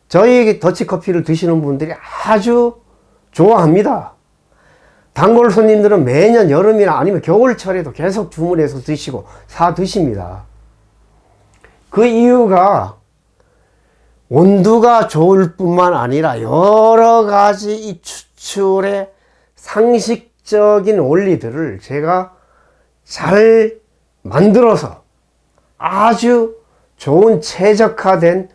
저희 더치커피를 드시는 분들이 아주 좋아합니다. 단골 손님들은 매년 여름이나 아니면 겨울철에도 계속 주문해서 드시고 사 드십니다. 그 이유가 온도가 좋을 뿐만 아니라 여러 가지 이 추출의 상식적인 원리들을 제가 잘 만들어서 아주 좋은 최적화된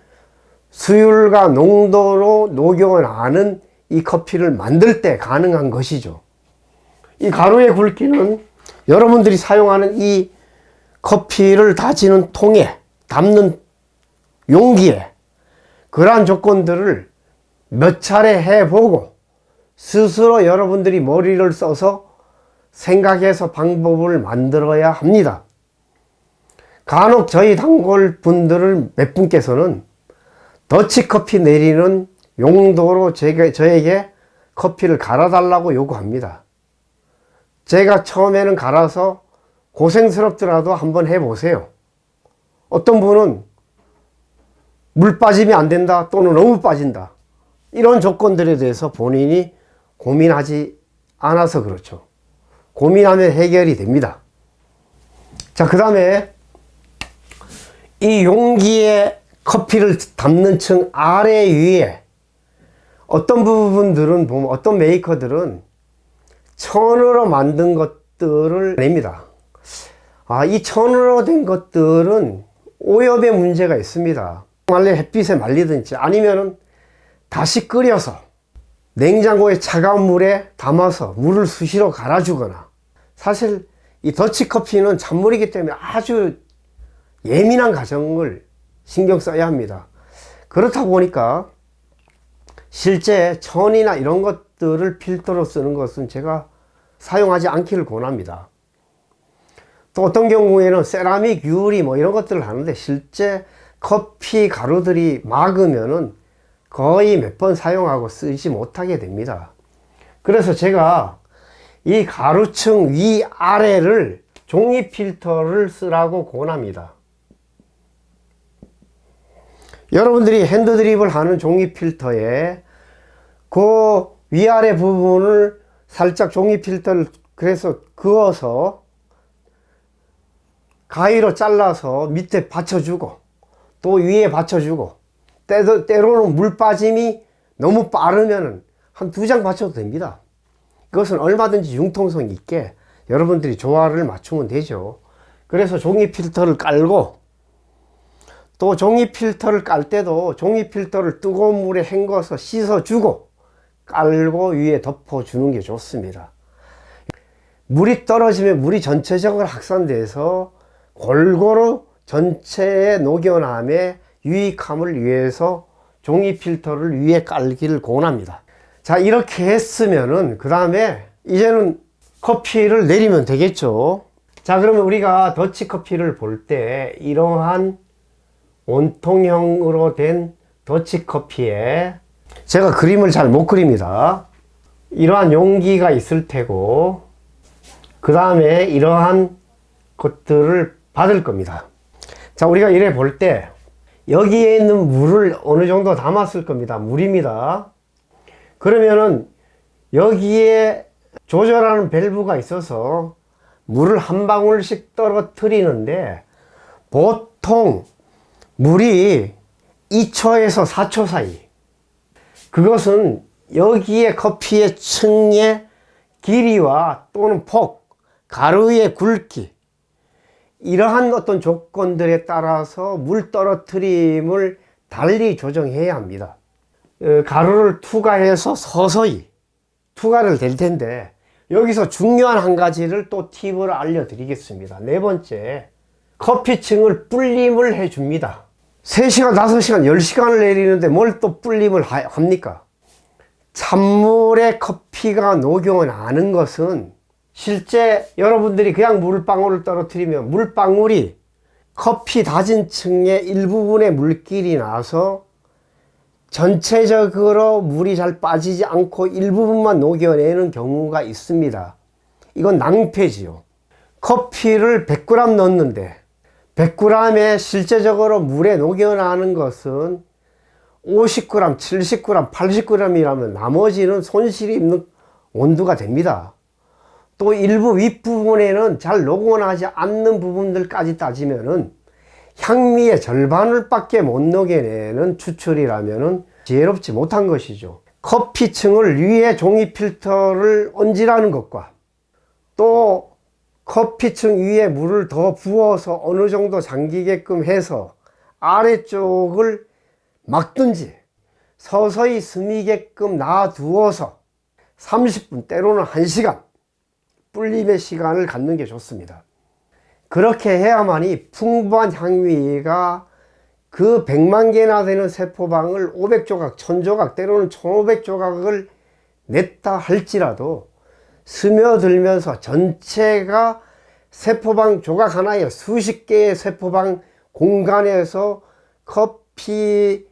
수율과 농도로 녹여나는 이 커피를 만들 때 가능한 것이죠. 이 가루의 굵기는 여러분들이 사용하는 이 커피를 다지는 통에, 담는 용기에 그러한 조건들을 몇 차례 해보고 스스로 여러분들이 머리를 써서 생각해서 방법을 만들어야 합니다. 간혹 저희 단골 분들을 몇 분께서는 더치커피 내리는 용도로 저에게 커피를 갈아달라고 요구합니다. 제가 처음에는 갈아서 고생스럽더라도 한번 해보세요. 어떤 분은 물 빠짐이 안 된다 또는 너무 빠진다, 이런 조건들에 대해서 본인이 고민하지 않아서 그렇죠. 고민하면 해결이 됩니다. 자, 그 다음에 이 용기에 커피를 담는 층 아래 위에 어떤 부분들은 보면 어떤 메이커들은 천으로 만든 것들을 냅니다. 이 천으로 된 것들은 오염의 문제가 있습니다. 말려 햇빛에 말리든지 아니면은 다시 끓여서 냉장고에 차가운 물에 담아서 물을 수시로 갈아주거나, 사실 이 더치커피는 찬물이기 때문에 아주 예민한 과정을 신경 써야 합니다. 그렇다 보니까 실제 천이나 이런 것들을 필터로 쓰는 것은 제가 사용하지 않기를 권합니다. 또 어떤 경우에는 세라믹, 유리 뭐 이런 것들을 하는데 실제 커피 가루들이 막으면은 거의 몇 번 사용하고 쓰지 못하게 됩니다. 그래서 제가 이 가루층 위 아래를 종이 필터를 쓰라고 권합니다. 여러분들이 핸드드립을 하는 종이 필터에 그 위아래 부분을 살짝 종이 필터를 그래서 그어서 가위로 잘라서 밑에 받쳐주고 또 위에 받쳐주고, 때로는 물 빠짐이 너무 빠르면 한 2장 받쳐도 됩니다. 그것은 얼마든지 융통성 있게 여러분들이 조화를 맞추면 되죠. 그래서 종이 필터를 깔고, 또 종이 필터를 깔 때도 종이 필터를 뜨거운 물에 헹궈서 씻어주고 깔고 위에 덮어주는 게 좋습니다. 물이 떨어지면 물이 전체적으로 확산돼서 골고루 전체에 녹여남에 유익함을 위해서 종이 필터를 위에 깔기를 권합니다. 자, 이렇게 했으면은 그 다음에 이제는 커피를 내리면 되겠죠. 자, 그러면 우리가 더치커피를 볼 때 이러한 원통형으로 된 더치커피에, 제가 그림을 잘 못 그립니다. 이러한 용기가 있을 테고 그 다음에 이러한 것들을 받을 겁니다. 자, 우리가 이래 볼 때 여기에 있는 물을 어느 정도 담았을 겁니다. 물입니다. 그러면은 여기에 조절하는 밸브가 있어서 물을 한 방울씩 떨어뜨리는데 보통 물이 2초에서 4초 사이, 그것은 여기에 커피의 층의 길이와 또는 폭, 가루의 굵기, 이러한 어떤 조건들에 따라서 물 떨어뜨림을 달리 조정해야 합니다. 가루를 투과해서 서서히 투과를 될 텐데, 여기서 중요한 한 가지를 또 팁을 알려드리겠습니다. 네 번째, 커피층을 불림을 해줍니다. 3시간, 5시간, 10시간을 내리는데 뭘 또 불림을 합니까? 찬물에 커피가 녹여나는 것은 실제 여러분들이 그냥 물방울을 떨어뜨리면 물방울이 커피 다진 층의 일부분에 물길이 나서 전체적으로 물이 잘 빠지지 않고 일부분만 녹여내는 경우가 있습니다. 이건 낭패지요. 커피를 100g 넣었는데 100g에 실제적으로 물에 녹여나는 것은 50g, 70g, 80g이라면 나머지는 손실이 있는 온도가 됩니다. 또 일부 윗부분에는 잘 녹아나지 않는 부분들까지 따지면은 향미의 절반을 밖에 못 녹여내는 추출이라면은 지혜롭지 못한 것이죠. 커피층을 위에 종이 필터를 얹으라는 것과 또 커피층 위에 물을 더 부어서 어느 정도 잠기게끔 해서 아래쪽을 막든지 서서히 스미게끔 놔두어서 30분 때로는 1시간 불림의 시간을 갖는 게 좋습니다. 그렇게 해야만이 풍부한 향미가 그 100만 개나 되는 세포방을 500조각, 1000조각, 때로는 1500조각을 냈다 할지라도 스며들면서 전체가 세포방 조각 하나에 수십 개의 세포방 공간에서 커피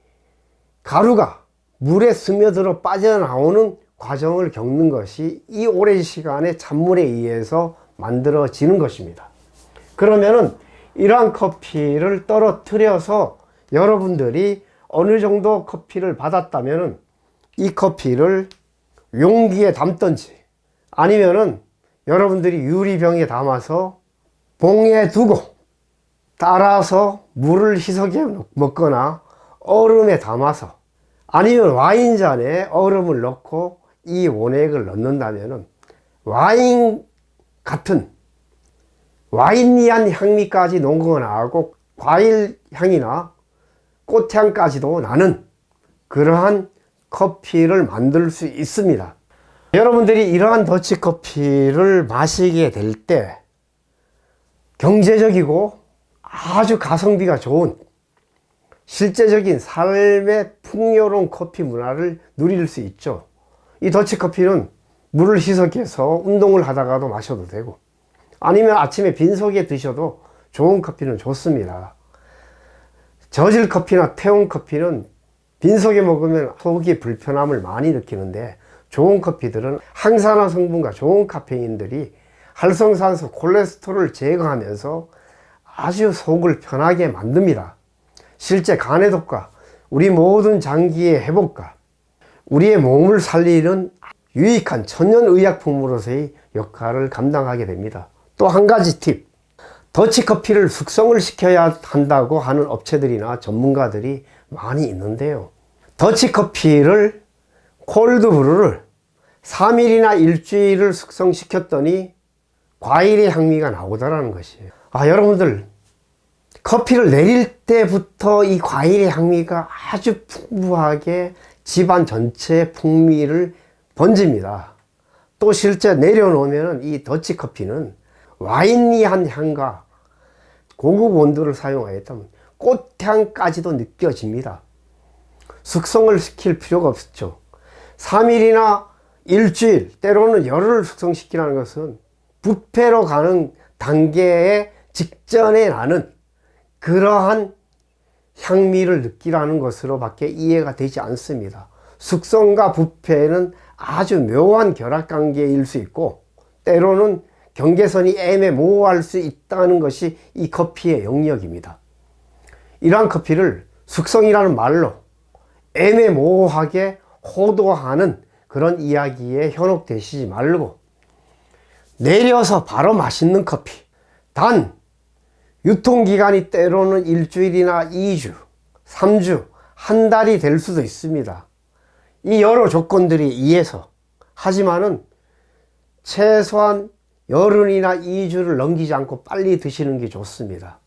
가루가 물에 스며들어 빠져나오는 과정을 겪는 것이 이 오랜 시간의 찬물에 의해서 만들어지는 것입니다. 그러면은 이러한 커피를 떨어뜨려서 여러분들이 어느 정도 커피를 받았다면은 이 커피를 용기에 담든지 아니면은 여러분들이 유리병에 담아서 봉에 두고 따라서 물을 희석해 먹거나 얼음에 담아서 아니면 와인잔에 얼음을 넣고 이 원액을 넣는다면은 와인 같은 와인이한 향미까지 녹아나고 과일 향이나 꽃향까지도 나는 그러한 커피를 만들 수 있습니다. 여러분들이 이러한 더치커피를 마시게 될 때 경제적이고 아주 가성비가 좋은 실제적인 삶의 풍요로운 커피 문화를 누릴 수 있죠. 이 더치커피는 물을 희석해서 운동을 하다가도 마셔도 되고 아니면 아침에 빈속에 드셔도 좋은 커피는 좋습니다. 저질 커피나 태운 커피는 빈속에 먹으면 속이 불편함을 많이 느끼는데 좋은 커피들은 항산화 성분과 좋은 카페인들이 활성산소, 콜레스테롤을 제거하면서 아주 속을 편하게 만듭니다. 실제 간해독과 우리 모든 장기의 회복과 우리의 몸을 살리는 유익한 천연의약품으로서의 역할을 감당하게 됩니다. 또 한 가지 팁, 더치커피를 숙성을 시켜야 한다고 하는 업체들이나 전문가들이 많이 있는데요. 더치커피를 콜드브루를 3일이나 일주일을 숙성시켰더니 과일의 향미가 나오더라는 것이에요. 여러분들 커피를 내릴 때부터 이 과일의 향미가 아주 풍부하게 집안 전체의 풍미를 번집니다. 또 실제 내려놓으면 이 더치커피는 와인이한 향과 고급 온도를 사용하였다면 꽃향까지도 느껴집니다. 숙성을 시킬 필요가 없죠. 3일이나 일주일, 때로는 열흘을 숙성시키라는 것은 부패로 가는 단계의 직전에 나는 그러한 향미를 느끼라는 것으로 밖에 이해가 되지 않습니다. 숙성과 부패는 아주 묘한 결합관계일 수 있고 때로는 경계선이 애매모호할 수 있다는 것이 이 커피의 영역입니다. 이러한 커피를 숙성이라는 말로 애매모호하게 호도하는 그런 이야기에 현혹되시지 말고 내려서 바로 맛있는 커피, 단 유통기간이 때로는 일주일이나 2주, 3주, 한 달이 될 수도 있습니다. 이 여러 조건들이 이해서 하지만은 최소한 열흘이나 2주를 넘기지 않고 빨리 드시는 게 좋습니다.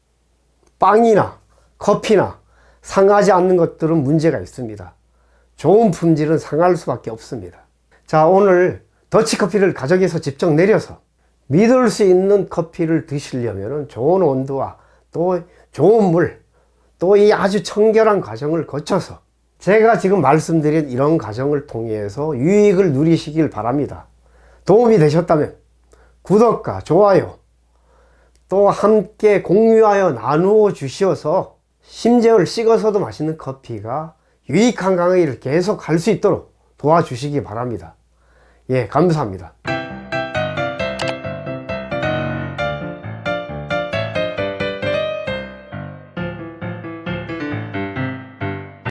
빵이나 커피나 상하지 않는 것들은 문제가 있습니다. 좋은 품질은 상할 수밖에 없습니다. 자, 오늘 더치커피를 가정에서 직접 내려서 믿을 수 있는 커피를 드시려면 좋은 온도와 또 좋은 물, 또 이 아주 청결한 과정을 거쳐서 제가 지금 말씀드린 이런 과정을 통해서 유익을 누리시길 바랍니다. 도움이 되셨다면 구독과 좋아요 또 함께 공유하여 나누어 주셔서 심정을 식어서도 맛있는 커피가 유익한 강의를 계속 할 수 있도록 도와주시기 바랍니다. 예, 감사합니다.